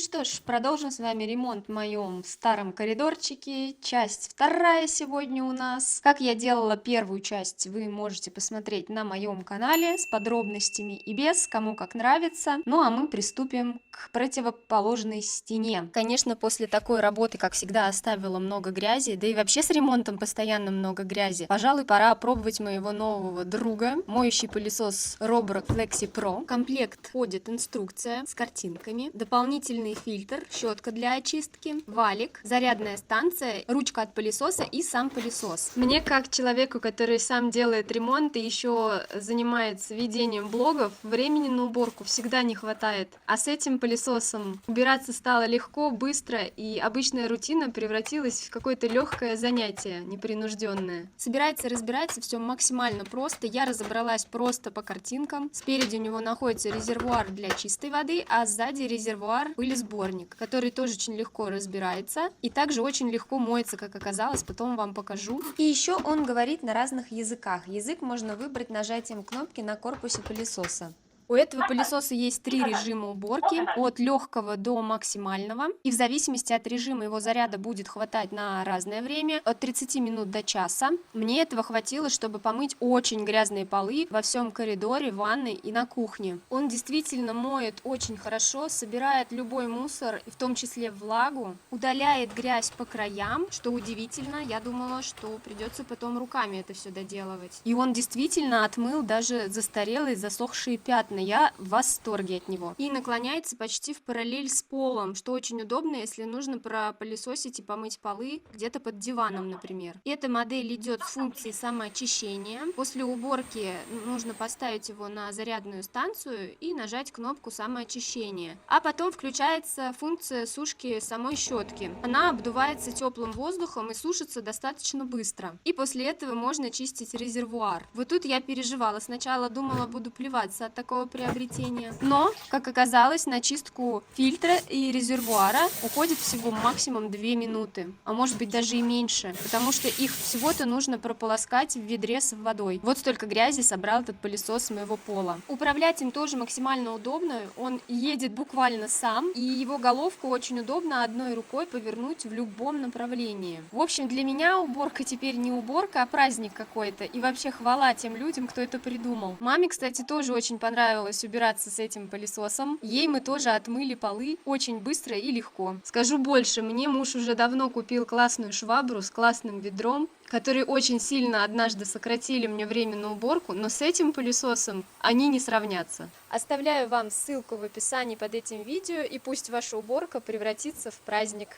что ж, продолжим с вами ремонт в моем старом коридорчике. Часть вторая сегодня у нас. Как я делала первую часть, вы можете посмотреть на моем канале с подробностями и без, кому как нравится. Ну а мы приступим к противоположной стене. Конечно, после такой работы, как всегда, оставила много грязи, да и вообще с ремонтом постоянно много грязи. Пожалуй, пора опробовать моего нового друга, моющий пылесос Roborock Flexi Pro. В комплект входит инструкция с картинками, дополнительный фильтр, щетка для очистки, валик, зарядная станция, ручка от пылесоса и сам пылесос. Мне, как человеку, который сам делает ремонт и еще занимается ведением блогов, времени на уборку всегда не хватает. А с этим пылесосом убираться стало легко, быстро, и обычная рутина превратилась в какое-то легкое занятие, непринужденное. Собирается и разбирается все максимально просто. Я разобралась просто по картинкам. Спереди у него находится резервуар для чистой воды, а сзади резервуар пылесборник, который тоже очень легко разбирается и также очень легко моется, как оказалось, потом вам покажу. И еще он говорит на разных языках. Язык можно выбрать нажатием кнопки на корпусе пылесоса. У этого пылесоса есть 3 режима уборки, от легкого до максимального, и в зависимости от режима его заряда будет хватать на разное время, от 30 минут до часа. Мне этого хватило, чтобы помыть очень грязные полы во всем коридоре, ванной и на кухне. Он действительно моет очень хорошо, собирает любой мусор, в том числе влагу, удаляет грязь по краям, что удивительно, я думала, что придется потом руками это все доделывать. И он действительно отмыл даже застарелые засохшие пятна. Я в восторге от него. И наклоняется почти в параллель с полом, что очень удобно, если нужно пропылесосить и помыть полы где-то под диваном, например. Эта модель идет с функцией самоочищения. После уборки нужно поставить его на зарядную станцию и нажать кнопку самоочищения. А потом включается функция сушки самой щетки. Она обдувается теплым воздухом и сушится достаточно быстро. И после этого можно чистить резервуар. Вот тут я переживала. Сначала думала, буду плеваться от такого приобретения. Но, как оказалось, на чистку фильтра и резервуара уходит всего максимум 2 минуты. А может быть даже и меньше. Потому что их всего-то нужно прополоскать в ведре с водой. Вот столько грязи собрал этот пылесос с моего пола. Управлять им тоже максимально удобно. Он едет буквально сам. И его головку очень удобно одной рукой повернуть в любом направлении. В общем, для меня уборка теперь не уборка, а праздник какой-то. И вообще хвала тем людям, кто это придумал. Маме, кстати, тоже очень понравилось убираться с этим пылесосом. Ей мы тоже отмыли полы очень быстро и легко. Скажу больше, мне муж уже давно купил классную швабру с классным ведром, которые очень сильно однажды сократили мне время на уборку, но с этим пылесосом они не сравнятся. Оставляю вам ссылку в описании под этим видео, и пусть ваша уборка превратится в праздник.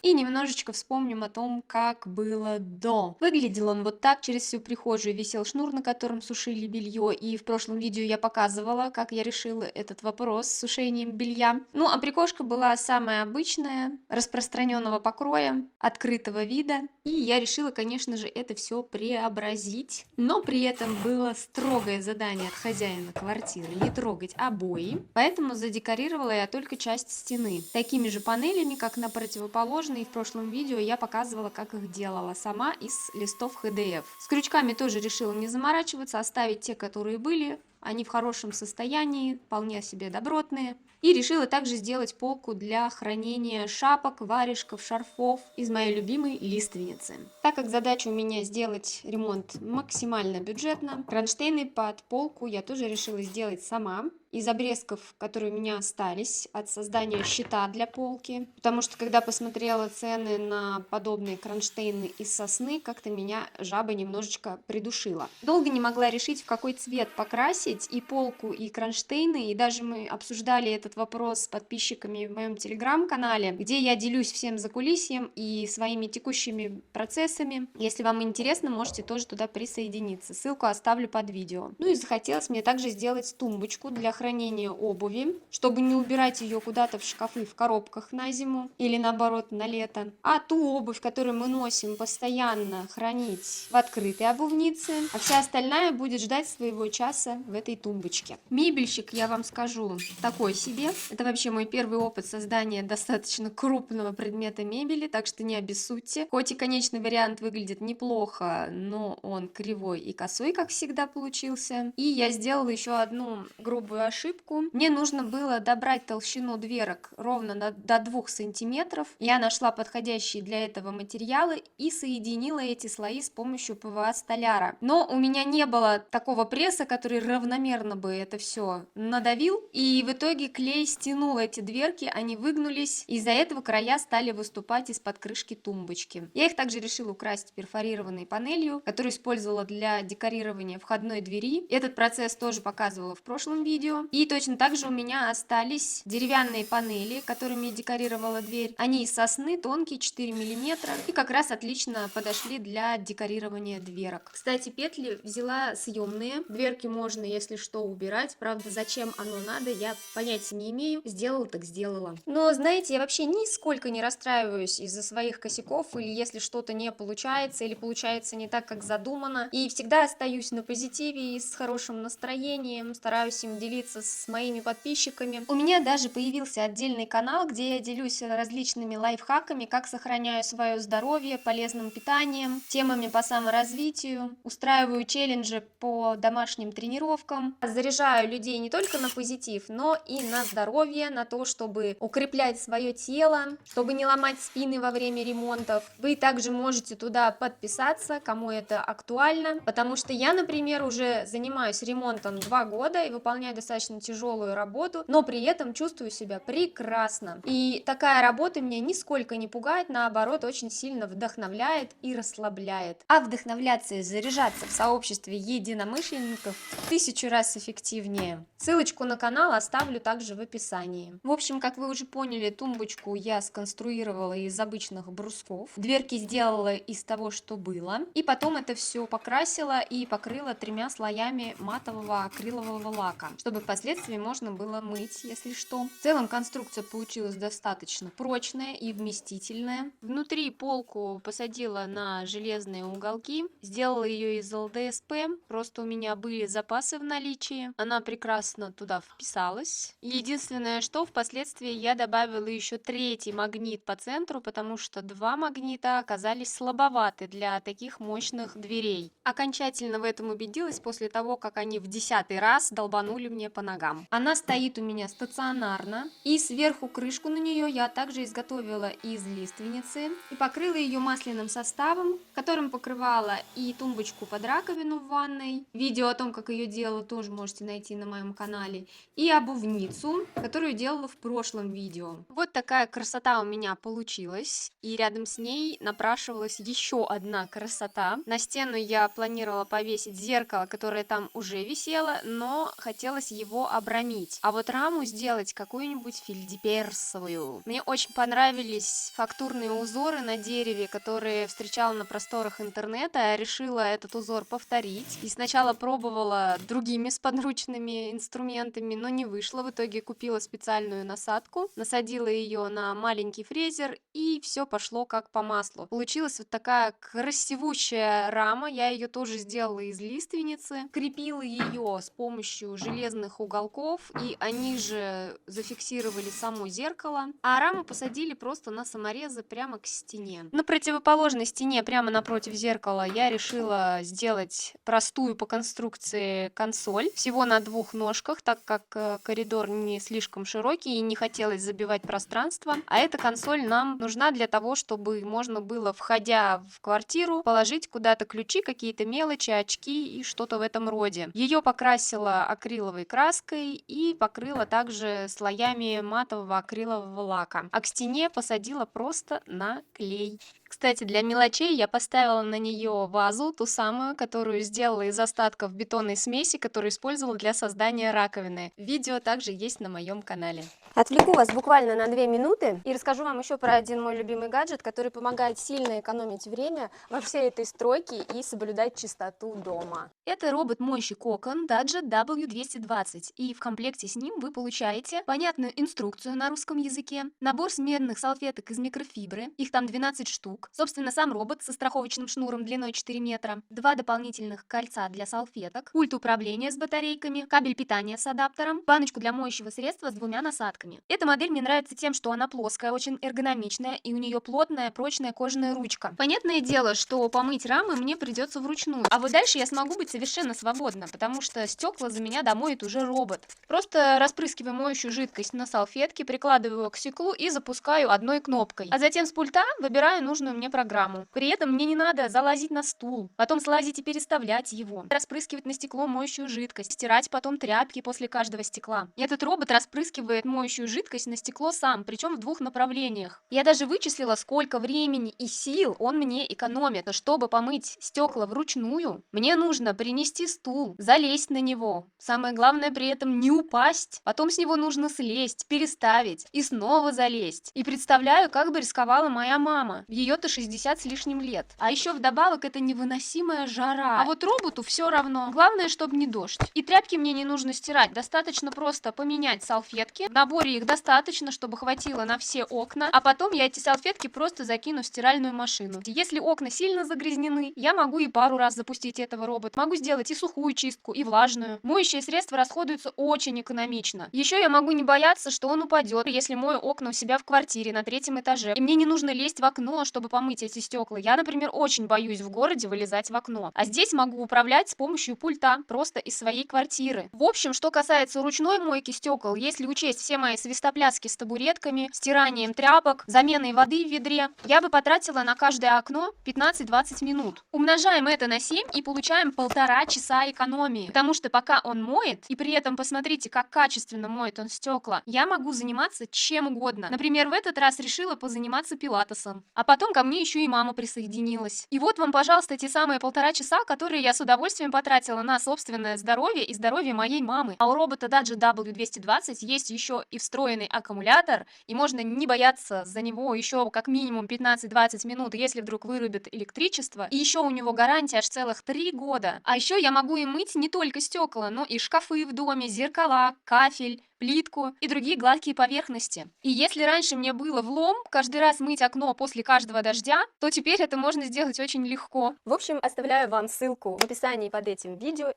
И немножечко вспомним о том, как было до. Выглядел он вот так. Через всю прихожую висел шнур, на котором сушили белье. И в прошлом видео я показывала, как я решила этот вопрос с сушением белья. Ну, а прикошка была самая обычная, распространенного покроя, открытого вида. И я решила, конечно же, это все преобразить. Но при этом было строгое задание от хозяина квартиры не трогать обои. Поэтому задекорировала я только часть стены. Такими же панелями, как на противоположной. И в прошлом видео я показывала, как их делала сама из листов HDF. С крючками тоже решила не заморачиваться, оставить те, которые были. Они в хорошем состоянии, вполне себе добротные. И решила также сделать полку для хранения шапок, варежков, шарфов из моей любимой лиственницы. Так как задача у меня сделать ремонт максимально бюджетно, кронштейны под полку я тоже решила сделать сама. Из обрезков, которые у меня остались от создания щита для полки. Потому что, когда посмотрела цены на подобные кронштейны из сосны, как-то меня жаба немножечко придушила. Долго не могла решить, в какой цвет покрасить и полку, и кронштейны. И даже мы обсуждали этот вопрос с подписчиками в моем телеграм-канале, где я делюсь всем закулисьем и своими текущими процессами. Если вам интересно, можете тоже туда присоединиться. Ссылку оставлю под видео. Ну и захотелось мне также сделать тумбочку для хранения обуви, чтобы не убирать ее куда-то в шкафы в коробках на зиму или наоборот на лето, а ту обувь, которую мы носим, постоянно хранить в открытой обувнице, а вся остальная будет ждать своего часа в этой тумбочке. Мебельщик, я вам скажу, такой себе. Это вообще мой первый опыт создания достаточно крупного предмета мебели, так что не обессудьте. Хоть и конечный вариант выглядит неплохо, но он кривой и косой, как всегда, получился. И я сделала еще одну грубую первую ошибку. Мне нужно было добрать толщину дверок ровно до 2 сантиметров. Я нашла подходящие для этого материалы и соединила эти слои с помощью ПВА-столяра. Но у меня не было такого пресса, который равномерно бы это все надавил, и в итоге клей стянул эти дверки, они выгнулись, из-за этого края стали выступать из-под крышки тумбочки. Я их также решила украсить перфорированной панелью, которую использовала для декорирования входной двери. Этот процесс тоже показывала в прошлом видео. И точно так же у меня остались деревянные панели, которыми я декорировала дверь. Они из сосны, тонкие, 4 мм, и как раз отлично подошли для декорирования дверок. Кстати, петли взяла съемные. Дверки можно, если что, убирать. Правда, зачем оно надо, я понятия не имею. Сделала так сделала. Но, знаете, я вообще нисколько не расстраиваюсь из-за своих косяков, или если что-то не получается, или получается не так, как задумано. И всегда остаюсь на позитиве и с хорошим настроением, стараюсь им делиться с моими подписчиками. У меня даже появился отдельный канал, где я делюсь различными лайфхаками, как сохраняю свое здоровье, полезным питанием, темами по саморазвитию, устраиваю челленджи по домашним тренировкам, заряжаю людей не только на позитив, но и на здоровье, на то, чтобы укреплять свое тело, чтобы не ломать спины во время ремонтов. Вы также можете туда подписаться, кому это актуально, потому что я, например, уже занимаюсь ремонтом 2 года и выполняю достаточно тяжелую работу, но при этом чувствую себя прекрасно. И такая работа меня нисколько не пугает, наоборот, очень сильно вдохновляет и расслабляет. А вдохновляться и заряжаться в сообществе единомышленников в 1000 раз эффективнее. Ссылочку на канал оставлю также в описании. В общем, как вы уже поняли, тумбочку я сконструировала из обычных брусков. Дверки сделала из того, что было. И потом это все покрасила и покрыла 3 слоями матового акрилового лака, чтобы впоследствии можно было мыть, если что. В целом конструкция получилась достаточно прочная и вместительная. Внутри полку посадила на железные уголки, сделала ее из ЛДСП, просто у меня были запасы в наличии, она прекрасно туда вписалась. Единственное, что впоследствии я добавила еще 3-й магнит по центру, потому что 2 магнита оказались слабоваты для таких мощных дверей. Окончательно в этом убедилась после того, как они в 10-й раз долбанули мне по ногам. Она стоит у меня стационарно, и сверху крышку на нее я также изготовила из лиственницы и покрыла ее масляным составом, которым покрывала и тумбочку под раковину в ванной. Видео о том, как ее делала, тоже можете найти на моем канале. И обувницу, которую делала в прошлом видео. Вот такая красота у меня получилась. И рядом с ней напрашивалась еще одна красота. На стену я планировала повесить зеркало, которое там уже висело, но хотелось его обрамить. А вот раму сделать какую-нибудь фельдеперсовую. Мне очень понравились фактурные узоры на дереве, которые встречала на просторах интернета. Я решила этот узор повторить. И сначала пробовала другими сподручными инструментами, но не вышло. В итоге купила специальную насадку, насадила ее на маленький фрезер, и все пошло как по маслу. Получилась вот такая красивущая рама. Я ее тоже сделала из лиственницы, крепила ее с помощью железных уголков, и они же зафиксировали само зеркало, а раму посадили просто на саморезы прямо к стене. На противоположной стене, прямо напротив зеркала, я решила сделать простую по конструкции консоль, всего на 2 ножках, так как коридор не слишком широкий и не хотелось забивать пространство, а эта консоль нам нужна для того, чтобы можно было, входя в квартиру, положить куда-то ключи, какие-то мелочи, очки и что-то в этом роде. Ее покрасила акриловой краской и покрыла также слоями матового акрилового лака, а к стене посадила просто на клей. Кстати, для мелочей я поставила на нее вазу, ту самую, которую сделала из остатков бетонной смеси, которую использовала для создания раковины. Видео также есть на моем канале. Отвлеку вас буквально на 2 минуты и расскажу вам еще про один мой любимый гаджет, который помогает сильно экономить время во всей этой стройке и соблюдать чистоту дома. Это робот-мойщик окон Gadget W220, и в комплекте с ним вы получаете понятную инструкцию на русском языке, набор смерных салфеток из микрофибры, их там 12 штук, штук. Собственно, сам робот со страховочным шнуром длиной 4 метра, два дополнительных кольца для салфеток, пульт управления с батарейками, кабель питания с адаптером, баночку для моющего средства с двумя насадками. Эта модель мне нравится тем, что она плоская, очень эргономичная, и у нее плотная, прочная кожаная ручка. Понятное дело, что помыть рамы мне придется вручную, а вот дальше я смогу быть совершенно свободна, потому что стекла за меня домоет уже робот. Просто распрыскиваю моющую жидкость на салфетке, прикладываю его к стеклу и запускаю одной кнопкой. А затем с пульта выбираю нужную мне программу. При этом мне не надо залазить на стул, потом слазить и переставлять его, распрыскивать на стекло моющую жидкость, стирать потом тряпки после каждого стекла. Этот робот распрыскивает моющую жидкость на стекло сам, причем в двух направлениях. Я даже вычислила, сколько времени и сил он мне экономит. Чтобы помыть стекла вручную, мне нужно принести стул, залезть на него. Самое главное при этом не упасть. Потом с него нужно слезть, переставить и снова залезть. И представляю, как бы рисковала моя мама. Ее-то 60 с лишним лет. А еще вдобавок это невыносимая жара. А вот роботу все равно. Главное, чтобы не дождь. И тряпки мне не нужно стирать. Достаточно просто поменять салфетки. В наборе их достаточно, чтобы хватило на все окна. А потом я эти салфетки просто закину в стиральную машину. Если окна сильно загрязнены, я могу и пару раз запустить этого робота. Могу сделать и сухую чистку, и влажную. Моющие средства расходуются очень экономично. Еще я могу не бояться, что он упадет, если мою окна у себя в квартире на 3-м этаже. И мне не нужно лезть в окно, чтобы помыть эти стекла. Я, например, очень боюсь в городе вылезать в окно. А здесь могу управлять с помощью пульта, просто из своей квартиры. В общем, что касается ручной мойки стекол, если учесть все мои свистопляски с табуретками, стиранием тряпок, заменой воды в ведре, я бы потратила на каждое окно 15-20 минут. Умножаем это на 7 и получаем 1,5 часа экономии. Потому что пока он моет, и при этом посмотрите, как качественно моет он стекла, я могу заниматься чем угодно. Например, в этот раз решила позаниматься пилатесом. А потом ко мне еще и мама присоединилась. И вот вам, пожалуйста, те самые 1,5 часа, которые я с удовольствием потратила на собственное здоровье и здоровье моей мамы. А у робота Dadget W220 есть еще и встроенный аккумулятор, и можно не бояться за него еще как минимум 15-20 минут, если вдруг вырубит электричество. И еще у него гарантия аж целых 3 года. А еще я могу и мыть не только стекла, но и шкафы в доме, зеркала, кафель, плитку и другие гладкие поверхности. И если раньше мне было влом каждый раз мыть окно после каждого дождя, то теперь это можно сделать очень легко. В общем, оставляю вам ссылку в описании под этим видео.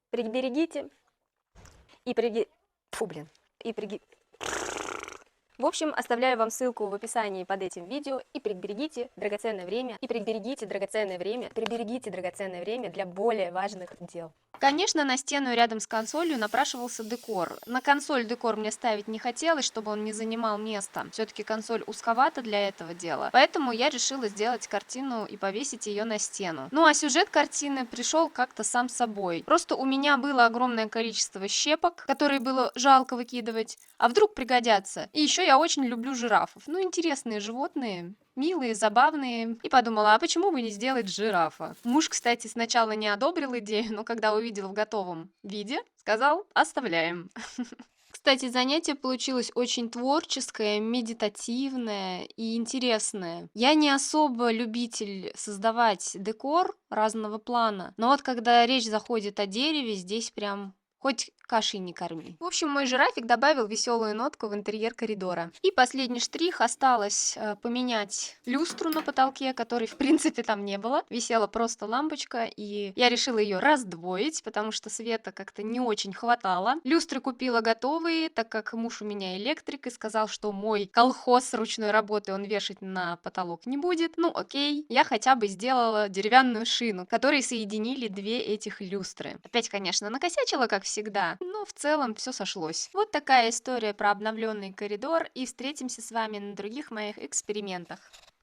Приберегите и В общем, оставляю вам ссылку в описании под этим видео и приберегите драгоценное время, приберегите драгоценное время для более важных дел. Конечно, на стену рядом с консолью напрашивался декор. На консоль декор мне ставить не хотелось, чтобы он не занимал места. Все-таки консоль узковата для этого дела. Поэтому я решила сделать картину и повесить ее на стену. Ну а сюжет картины пришел как-то сам собой. Просто у меня было огромное количество щепок, которые было жалко выкидывать, а вдруг пригодятся. И еще я очень люблю жирафов. Ну, интересные животные. Милые, забавные. И подумала, а почему бы не сделать жирафа? Муж, кстати, сначала не одобрил идею, но когда увидел в готовом виде, сказал, оставляем. Кстати, занятие получилось очень творческое, медитативное и интересное. Я не особо любитель создавать декор разного плана, но вот когда речь заходит о дереве, здесь прям хоть кашей не корми. В общем, мой жирафик добавил веселую нотку в интерьер коридора. И последний штрих осталось поменять люстру на потолке, которой в принципе там не было. Висела просто лампочка, и я решила ее раздвоить, потому что света как-то не очень хватало. Люстры купила готовые, так как муж у меня электрик и сказал, что мой колхоз ручной работы он вешать на потолок не будет. Ну окей, я хотя бы сделала деревянную шину, которой соединили две этих люстры. Опять, конечно, накосячила, как всегда, но в целом все сошлось. Вот такая история про обновленный коридор, и встретимся с вами на других моих экспериментах.